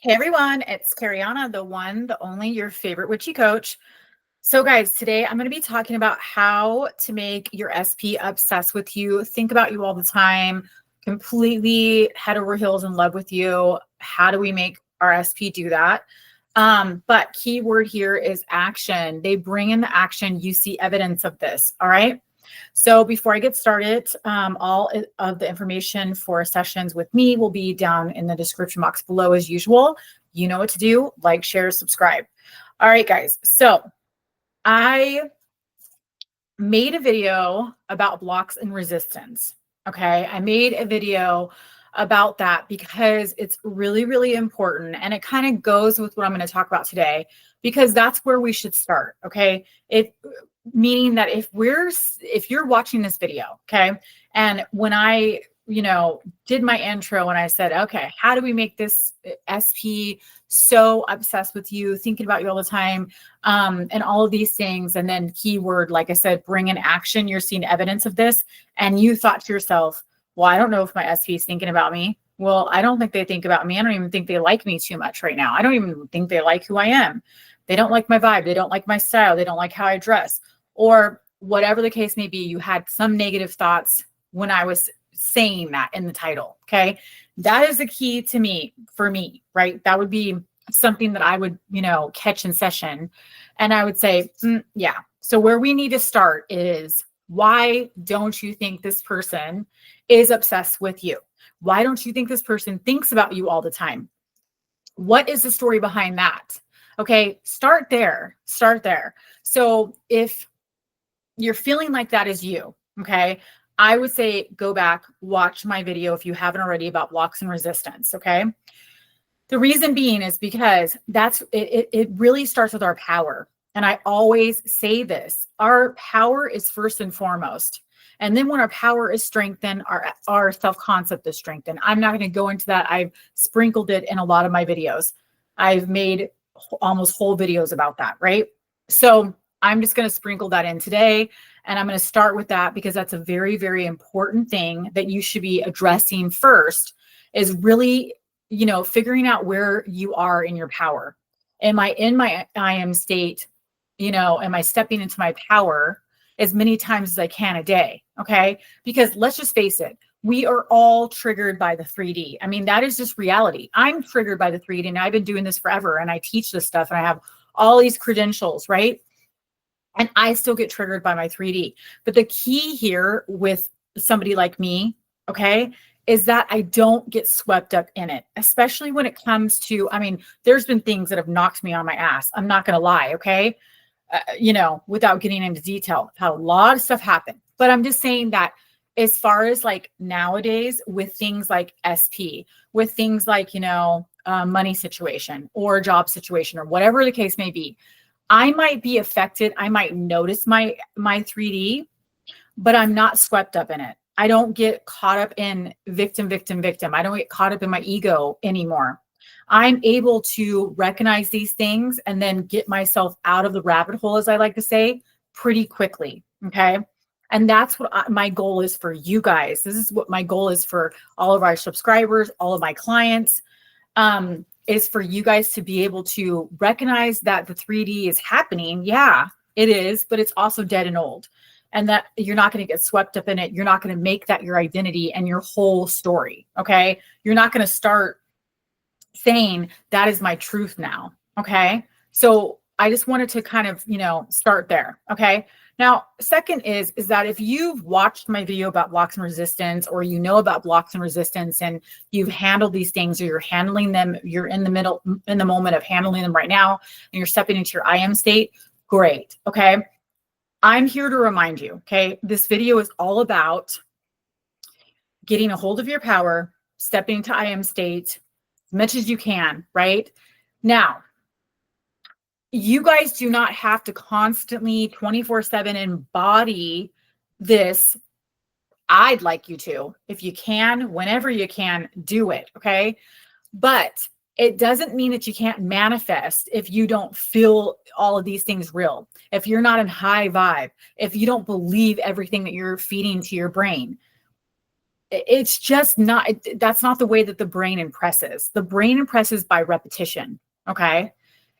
Hey everyone, it's Kariana, the one, the only, your favorite witchy coach. So guys, today I'm going to be talking about how to make your SP obsessed with you, think about you all the time, completely head over heels in love with you. How do we make our SP do that? But key word here is action. They bring in the action. You see evidence of this. All right. So before I get started, all of the information for sessions with me will be down in the description box below as usual. You know what to do. Like, share, subscribe. All right, guys. So I made a video about blocks and resistance. Okay. I made a video about that because it's really, really important. And it kind of goes with what I'm going to talk about today, because that's where we should start. Okay. Meaning that if you're watching this video, okay, and when I, did my intro and I said, okay, how do we make this SP so obsessed with you, thinking about you all the time, and all of these things, and then keyword, like I said, bring in action. You're seeing evidence of this, and you thought to yourself, well, I don't know if my SP is thinking about me. Well, I don't think they think about me. I don't even think they like me too much right now. I don't even think they like who I am. They don't like my vibe. They don't like my style. They don't like how I dress, or whatever the case may be. You had some negative thoughts when I was saying that in the title. Okay. That is the key to me, for me, right? That would be something that I would, catch in session. And I would say, yeah. So where we need to start is, why don't you think this person is obsessed with you? Why don't you think this person thinks about you all the time? What is the story behind that? Okay. Start there. So if you're feeling like that is you, okay, I would say go back, watch my video if you haven't already about blocks and resistance, okay? The reason being is because it really starts with our power. And I always say this, our power is first and foremost. And then when our power is strengthened, our self-concept is strengthened. I'm not going to go into that. I've sprinkled it in a lot of my videos. I've made almost whole videos about that, right? So I'm just going to sprinkle that in today. And I'm going to start with that because that's a very, very important thing that you should be addressing first, is really, figuring out where you are in your power. Am I in my I am state? Am I stepping into my power as many times as I can a day? Okay. Because let's just face it, we are all triggered by the 3D. I mean, that is just reality. I'm triggered by the 3D, and I've been doing this forever, and I teach this stuff, and I have all these credentials, right? And I still get triggered by my 3D. But the key here with somebody like me, okay, is that I don't get swept up in it, especially when it comes to, there's been things that have knocked me on my ass. I'm not going to lie, okay? Without getting into detail, how a lot of stuff happened. But I'm just saying that as far as like nowadays with things like SP, with things like, money situation or job situation or whatever the case may be, I might be affected. I might notice my 3D, but I'm not swept up in it. I don't get caught up in victim. I don't get caught up in my ego anymore. I'm able to recognize these things and then get myself out of the rabbit hole, as I like to say, pretty quickly. Okay. And that's what my goal is for you guys. This is what my goal is for all of our subscribers, all of my clients. Is for you guys to be able to recognize that the 3D is happening. Yeah, it is, but it's also dead and old, and that you're not going to get swept up in it. You're not going to make that your identity and your whole story. Okay. You're not going to start saying that is my truth now. Okay. So I just wanted to kind of, start there. Okay. Now, second is that if you've watched my video about blocks and resistance, or about blocks and resistance, and you've handled these things, or you're handling them, you're in the moment of handling them right now, and you're stepping into your I am state, great. Okay. I'm here to remind you, okay, this video is all about getting a hold of your power, stepping into I am state as much as you can, right? Now, you guys do not have to constantly 24/7 embody this. I'd like you to, if you can, whenever you can, do it. Okay. But it doesn't mean that you can't manifest if you don't feel all of these things real. If you're not in high vibe, if you don't believe everything that you're feeding to your brain. It's just not, that's not the way that the brain impresses. The brain impresses by repetition. Okay.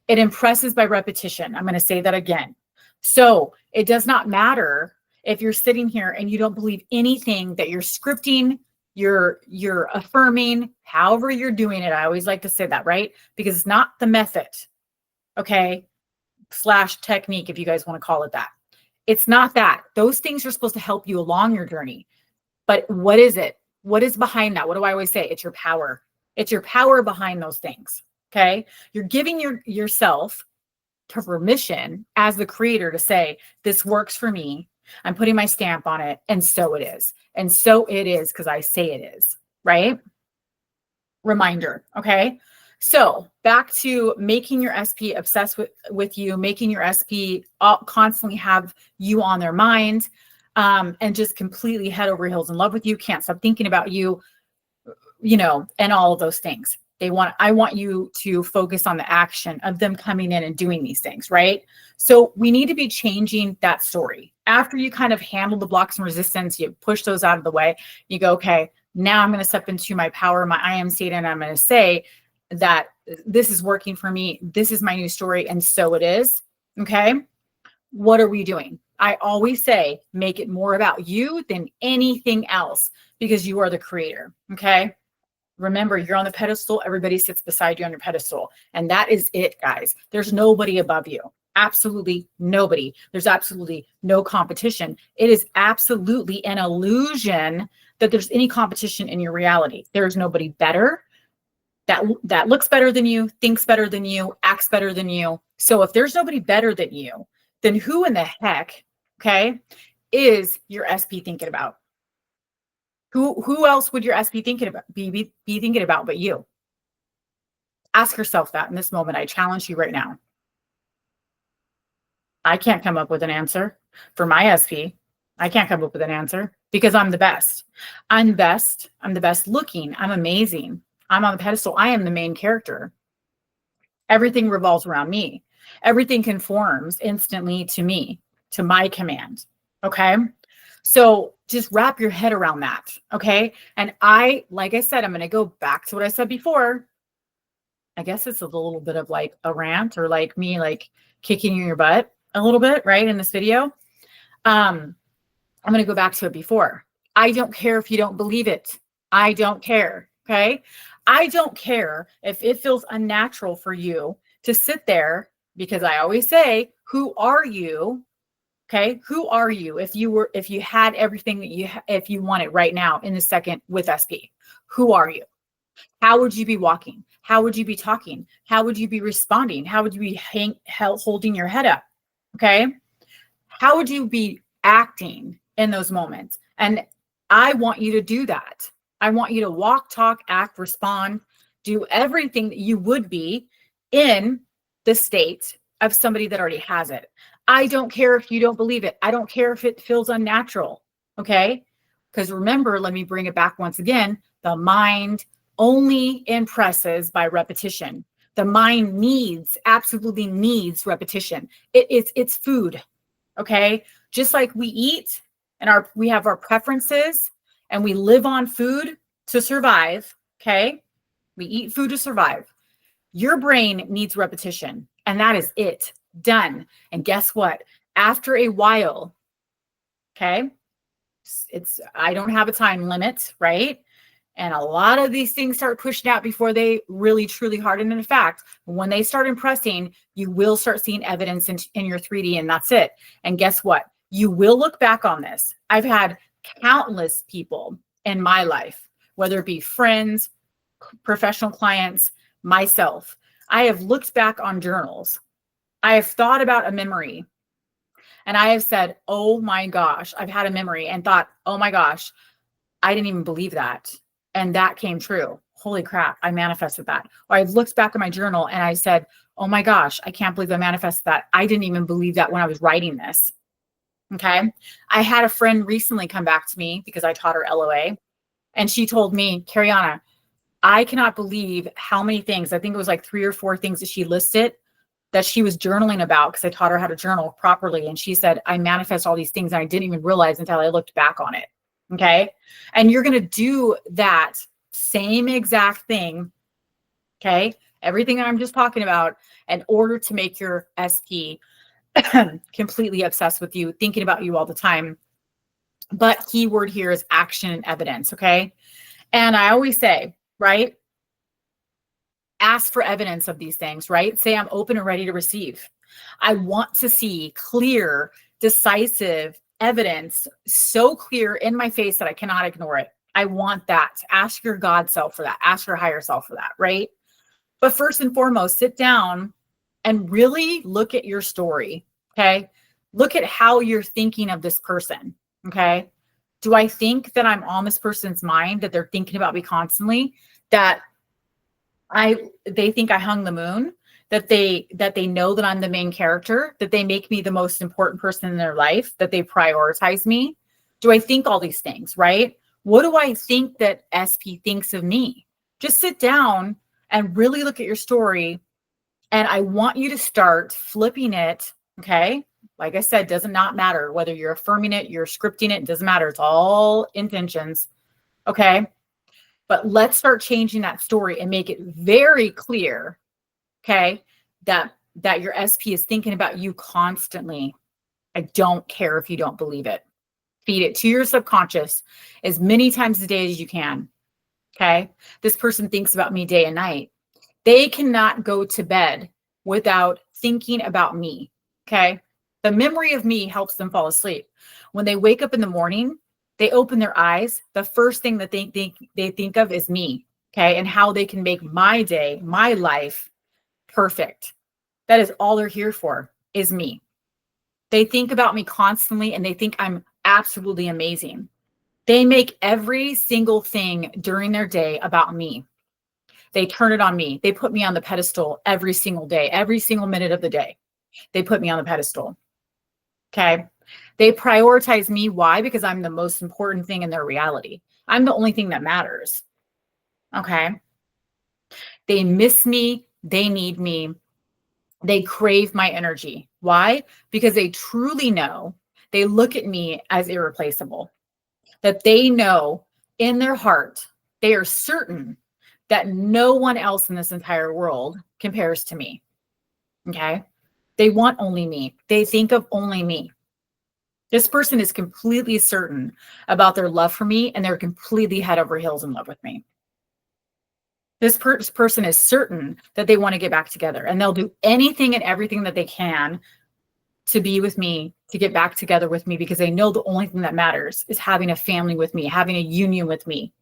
It impresses by repetition. I'm going to say that again. So it does not matter if you're sitting here and you don't believe anything that you're scripting, you're affirming, however you're doing it. I always like to say that, right? Because it's not the method, okay, / technique, if you guys want to call it that. It's not that. Those things are supposed to help you along your journey. But what is it? What is behind that? What do I always say? It's your power. It's your power behind those things. Okay. You're giving yourself permission as the creator to say, this works for me. I'm putting my stamp on it. And so it is. And so it is because I say it is. Right. Reminder. Okay. So back to making your SP obsessed with you, making your SP constantly have you on their mind. And just completely head over heels in love with you, can't stop thinking about you, and all of those things. I want you to focus on the action of them coming in and doing these things, right? So we need to be changing that story. After you kind of handle the blocks and resistance, you push those out of the way, you go, okay, now I'm going to step into my power, my I am state, and I'm going to say that this is working for me. This is my new story. And so it is. Okay. What are we doing? I always say, make it more about you than anything else because you are the creator. Okay. Remember, you're on the pedestal. Everybody sits beside you on your pedestal. And that is it, guys. There's nobody above you. Absolutely nobody. There's absolutely no competition. It is absolutely an illusion that there's any competition in your reality. There's nobody better that looks better than you, thinks better than you, acts better than you. So if there's nobody better than you, then who in the heck, okay, is your SP thinking about? Who else would your SP thinking about, be thinking about but you? Ask yourself that in this moment. I challenge you right now. I can't come up with an answer for my SP. I can't come up with an answer because I'm the best. I'm best. I'm the best looking. I'm amazing. I'm on the pedestal. I am the main character. Everything revolves around me. Everything conforms instantly to me, to my command. Okay. So just wrap your head around that. Okay. And like I said, I'm going to go back to what I said before. I guess it's a little bit of like a rant or like me, like kicking you in your butt a little bit, right? In this video. I'm going to go back to it before. I don't care if you don't believe it. I don't care. Okay. I don't care if it feels unnatural for you to sit there because I always say, who are you? Okay. Who are you? If you had everything that if you wanted right now in the second with SP, who are you? How would you be walking? How would you be talking? How would you be responding? How would you be holding your head up? Okay. How would you be acting in those moments? And I want you to do that. I want you to walk, talk, act, respond, do everything that you would be in the state of somebody that already has it. I don't care if you don't believe it. I don't care if it feels unnatural. Okay. Because remember, let me bring it back once again. The mind only impresses by repetition. The mind absolutely needs repetition. It's food. Okay. Just like we eat and we have our preferences and we live on food to survive. Okay. We eat food to survive. Your brain needs repetition and that is it. Done. And guess what? After a while, okay, I don't have a time limit, right? And a lot of these things start pushing out before they really, truly harden. In fact, when they start impressing, you will start seeing evidence in your 3D and that's it. And guess what? You will look back on this. I've had countless people in my life, whether it be friends, professional clients, myself. I have looked back on journals. I have thought about a memory and I have said, oh my gosh, I've had a memory and thought, oh my gosh, I didn't even believe that. And that came true. Holy crap, I manifested that. Or I've looked back at my journal and I said, oh my gosh, I can't believe I manifested that. I didn't even believe that when I was writing this. Okay. I had a friend recently come back to me because I taught her LOA and she told me, Kariana, I cannot believe how many things, I think it was like 3 or 4 things that she listed that she was journaling about because I taught her how to journal properly. And she said, I manifest all these things and I didn't even realize until I looked back on it. Okay. And you're going to do that same exact thing. Okay. Everything that I'm just talking about in order to make your SP completely obsessed with you, thinking about you all the time. But keyword here is action and evidence. Okay. And I always say, right? Ask for evidence of these things, right? Say, I'm open and ready to receive. I want to see clear, decisive evidence, so clear in my face that I cannot ignore it. I want that. Ask your God self for that. Ask your higher self for that, right? But first and foremost, sit down and really look at your story, okay? Look at how you're thinking of this person, okay? Do I think that I'm on this person's mind, that they're thinking about me constantly, that they think I hung the moon, that they know that I'm the main character, that they make me the most important person in their life, that they prioritize me? Do I think all these things, right? What do I think that SP thinks of me? Just sit down and really look at your story. And I want you to start flipping it, okay? Like I said, does not matter whether you're affirming it, you're scripting it doesn't matter. It's all intentions, okay? But let's start changing that story and make it very clear, okay, that your SP is thinking about you constantly. I don't care if you don't believe it. Feed it to your subconscious as many times a day as you can, okay? This person thinks about me day and night. They cannot go to bed without thinking about me, okay? The memory of me helps them fall asleep. When they wake up in the morning, they open their eyes, the first thing that they think of is me, okay? And how they can make my day, my life perfect. That is all they're here for, is me. They think about me constantly and they think I'm absolutely amazing. They make every single thing during their day about me. They turn it on me. They put me on the pedestal every single day, every single minute of the day. They put me on the pedestal. Okay. They prioritize me. Why? Because I'm the most important thing in their reality. I'm the only thing that matters. Okay. They miss me. They need me. They crave my energy. Why? Because they truly know, they look at me as irreplaceable, that they know in their heart, they are certain that no one else in this entire world compares to me. Okay. They want only me. They think of only me. This person is completely certain about their love for me, and they're completely head over heels in love with me. This person is certain that they want to get back together, and they'll do anything and everything that they can to be with me, to get back together with me, because they know the only thing that matters is having a family with me, having a union with me.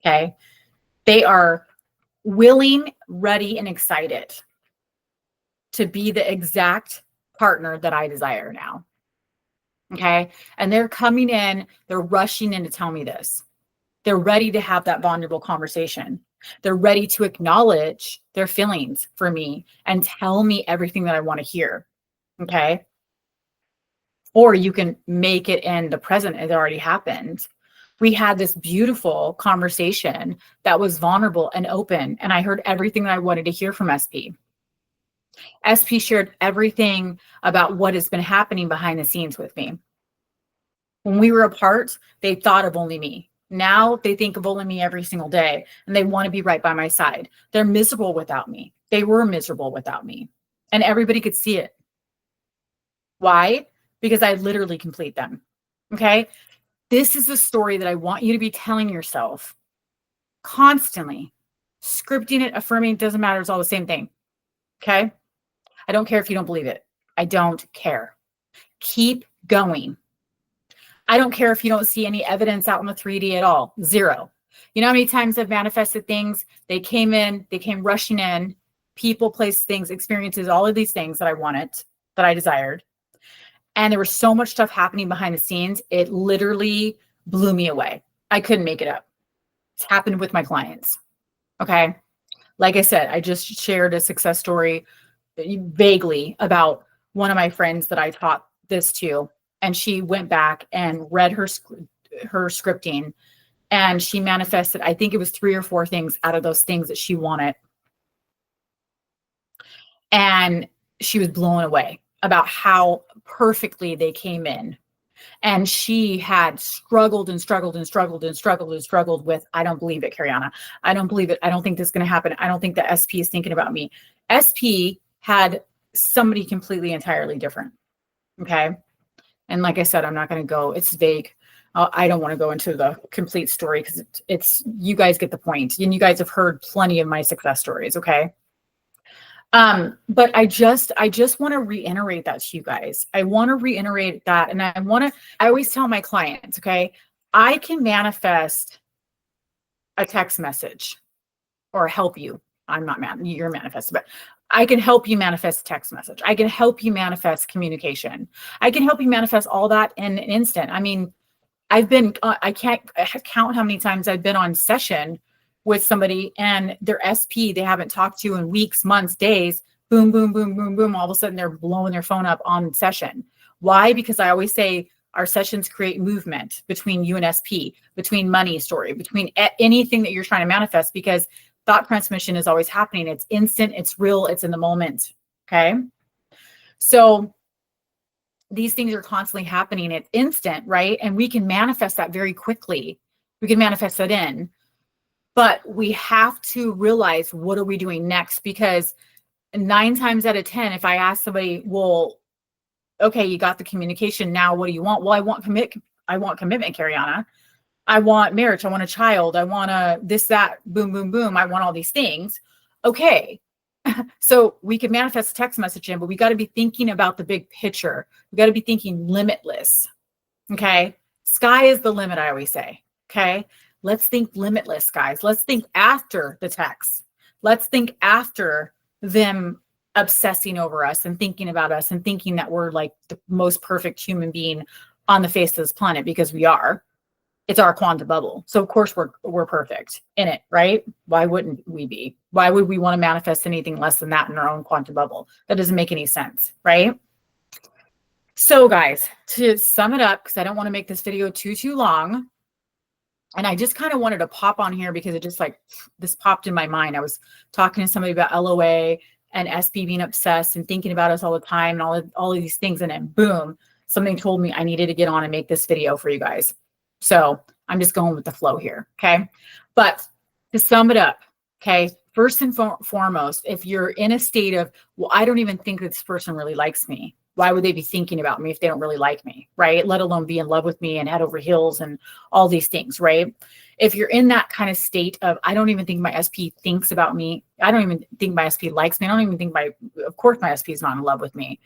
Okay. They are willing, ready, and excited to be the exact partner that I desire now. Okay. And they're coming in, they're rushing in to tell me this. They're ready to have that vulnerable conversation. They're ready to acknowledge their feelings for me and tell me everything that I want to hear. Okay. Or you can make it in the present. It already happened. We had this beautiful conversation that was vulnerable and open, and I heard everything that I wanted to hear from SP. SP shared everything about what has been happening behind the scenes with me. When we were apart, they thought of only me. Now they think of only me every single day, and they want to be right by my side. They're miserable without me. They were miserable without me, and everybody could see it. Why? Because I literally complete them. Okay. This is a story that I want you to be telling yourself constantly. Scripting it, affirming, doesn't matter. It's all the same thing. Okay. I don't care if you don't believe it. I don't care. Keep going. I don't care if you don't see any evidence out in the 3D at all. Zero. You know how many times I've manifested things? They came rushing in, people, places, things, experiences, all of these things that I wanted, that I desired. And there was so much stuff happening behind the scenes. It literally blew me away. I couldn't make it up. It's happened with my clients. Okay. Like I said, I just shared a success story vaguely about one of my friends that I taught this to. And she went back and read her scripting, and she manifested, I think it was 3 or 4 things out of those things that she wanted. And she was blown away about how perfectly they came in. And she had struggled and struggled and struggled and struggled and struggled with, I don't believe it, Kariana. I don't believe it. I don't think this is going to happen. I don't think the SP is thinking about me. SP had somebody completely entirely different. Okay. And like I said, I'm not going to go, it's vague. I don't want to go into the complete story because it's, you guys get the point. And you guys have heard plenty of my success stories. Okay. But I just want to reiterate that to you guys. I want to reiterate that. And I always tell my clients, okay, I can manifest a text message or help you. I'm not you're manifested, but I can help you manifest a text message. I can help you manifest communication. I can help you manifest all that in an instant. I mean, I've been, I can't count how many times I've been on session with somebody and their SP they haven't talked to in weeks, months, days, boom, boom, boom, boom, boom. All of a sudden they're blowing their phone up on session. Why? Because I always say our sessions create movement between you and SP, between money story, between anything that you're trying to manifest, because thought transmission is always happening. It's instant, it's real, it's in the moment. Okay. So these things are constantly happening. It's instant, right? And we can manifest that very quickly. We can manifest that in. But we have to realize, what are we doing next? Because 9 times out of 10, if I ask somebody, well, okay, you got the communication. Now, what do you want? Well, I want commitment, Kariana. I want marriage. I want a child. I want this, that, boom, boom, boom. I want all these things. Okay. So we can manifest a text message in, but we got to be thinking about the big picture. We got to be thinking limitless. Okay. Sky is the limit, I always say. Okay. Let's think limitless, guys. Let's think after the text. Let's think after them obsessing over us and thinking about us and thinking that we're like the most perfect human being on the face of this planet, because we are. It's our quantum bubble. So of course we're perfect in it, right? Why wouldn't we be? Why would we want to manifest anything less than that in our own quantum bubble? That doesn't make any sense, right? So guys, to sum it up, because I don't want to make this video too long, and I just kind of wanted to pop on here because it just like this popped in my mind. I was talking to somebody about LOA and SP being obsessed and thinking about us all the time and all of these things. And then boom, something told me I needed to get on and make this video for you guys. So I'm just going with the flow here. Okay. But to sum it up, okay, first and foremost, if you're in a state of, well, I don't even think this person really likes me. Why would they be thinking about me if they don't really like me, right? Let alone be in love with me and head over heels and all these things, right? If you're in that kind of state of, I don't even think my SP thinks about me. I don't even think my SP likes me. I don't even think of course my SP is not in love with me.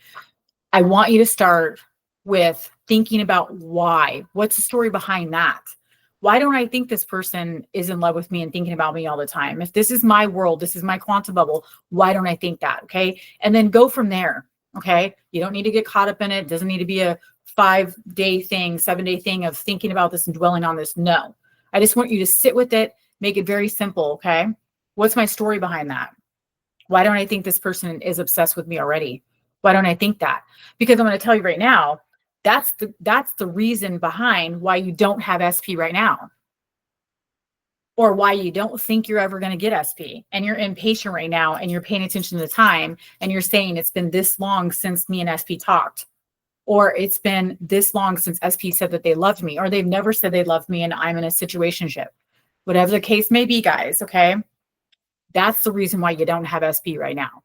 I want you to start with thinking about why. What's the story behind that? Why don't I think this person is in love with me and thinking about me all the time? If this is my world, this is my quantum bubble, why don't I think that? Okay. And then go from there. Okay. You don't need to get caught up in it. It doesn't need to be a 5-day thing, 7-day thing of thinking about this and dwelling on this. No, I just want you to sit with it, make it very simple. Okay. What's my story behind that? Why don't I think this person is obsessed with me already? Why don't I think that? Because I'm going to tell you right now, that's the reason behind why you don't have SP right now, or why you don't think you're ever going to get SP, and you're impatient right now and you're paying attention to the time and you're saying it's been this long since me and SP talked, or it's been this long since SP said that they loved me, or they've never said they loved me and I'm in a situationship. Whatever the case may be, guys, okay? That's the reason why you don't have SP right now.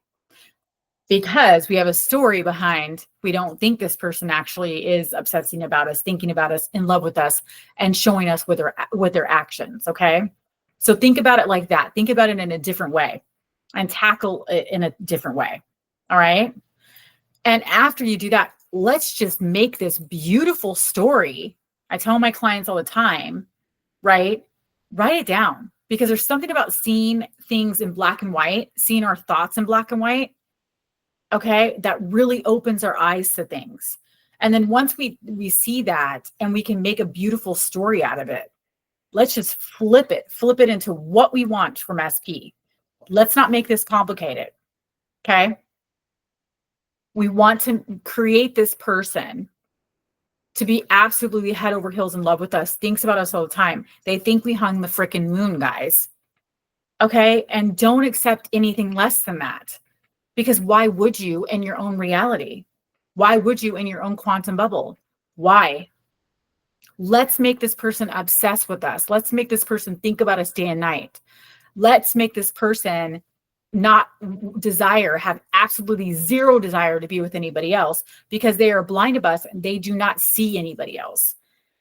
Because we have a story behind, we don't think this person actually is obsessing about us, thinking about us, in love with us, and showing us with their actions, okay? So think about it like that. Think about it in a different way and tackle it in a different way, all right? And after you do that, let's just make this beautiful story. I tell my clients all the time, right? Write it down, because there's something about seeing things in black and white, seeing our thoughts in black and white, okay, that really opens our eyes to things. And then once we see that and we can make a beautiful story out of it, let's just flip it into what we want from SP. Let's not make this complicated, okay? We want to create this person to be absolutely head over heels in love with us, thinks about us all the time. They think we hung the freaking moon, guys, okay? And don't accept anything less than that. Because why would you in your own reality? Why would you in your own quantum bubble? Why? Let's make this person obsessed with us. Let's make this person think about us day and night. Let's make this person not have absolutely zero desire to be with anybody else, because they are blind to us and they do not see anybody else.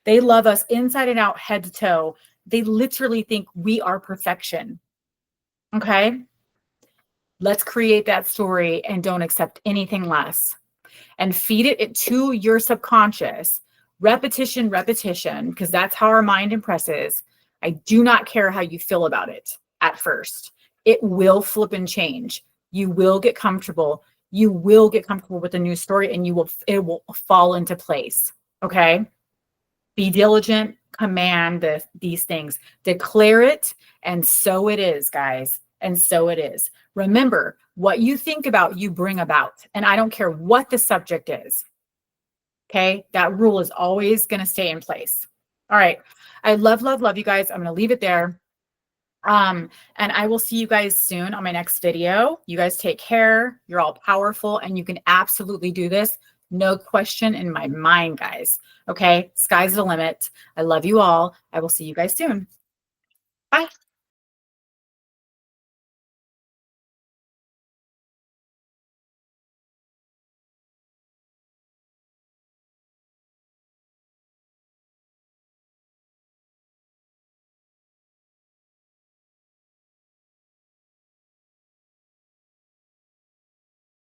They love us inside and out, head to toe. They literally think we are perfection. Okay? Let's create that story and don't accept anything less. And feed it to your subconscious. Repetition, because that's how our mind impresses. I do not care how you feel about it at first. It will flip and change. You will get comfortable. You will get comfortable with the new story, and it will fall into place. Okay? Be diligent, command these things, declare it, and so it is, guys. And so it is. Remember, what you think about, you bring about. And I don't care what the subject is. Okay? That rule is always going to stay in place. All right. I love you guys. I'm going to leave it there. And I will see you guys soon on my next video. You guys take care. You're all powerful, and you can absolutely do this. No question in my mind, guys. Okay? Sky's the limit. I love you all. I will see you guys soon. Bye.